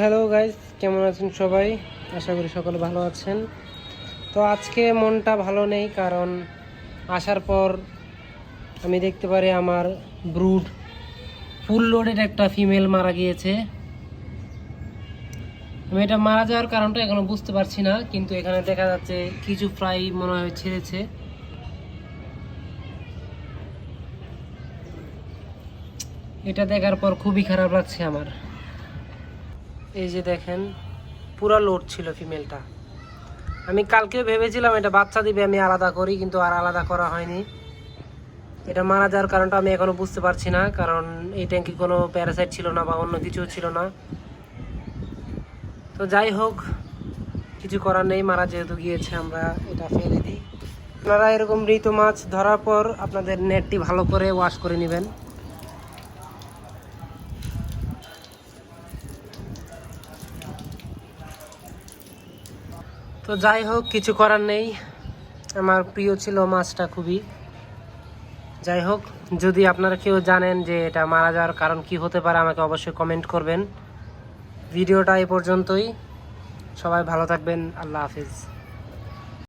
Hello guys, কেমন আছেন সবাই? আশা করি সকলে ভালো আছেন। তো আজকে মনটা ভালো নেই, কারণ আসার পর আমি দেখতে পারি আমার ব্রুড ফুল লোডের একটা ফিমেল মারা গিয়েছে। আমি এটা মারা যাওয়ার কারণটা এখনো বুঝতে পারছি না, কিন্তু এখানে দেখা যাচ্ছে কিছু ফ্রাই মনে হয় ছেড়েছে। এটা দেখার পর খুবই খারাপ লাগছে আমার। এই যে দেখেন, পুরা লোড ছিল ফিমেলটা। আমি কালকেও ভেবেছিলাম এটা বাচ্চা দিবে, আমি আলাদা করি, কিন্তু আর আলাদা করা হয়নি। এটা মারা যাওয়ার কারণটা আমি এখনো বুঝতে পারছি না, কারণ এই ট্যাঙ্কে কোনো প্যারাসাইট ছিল না বা অন্য কিছু ছিল না। তো যাই হোক, কিছু করার নেই, মারা যেহেতু গিয়েছে আমরা এটা ফেলে দিই। আপনারা এরকম মৃত মাছ ধরার পর আপনাদের নেটটি ভালো করে ওয়াশ করে নেবেন। তো যাই হোক, কিছু করার নেই, আমার প্রিয় ছিল মাছটা খুবই। যাই হোক, যদি আপনারা কেউ জানেন যে এটা মারা যাওয়ার কারণ কি হতে পারে, আমাকে অবশ্যই কমেন্ট করবেন। ভিডিওটা এই পর্যন্তই। সবাই ভালো থাকবেন। আল্লাহ হাফিজ।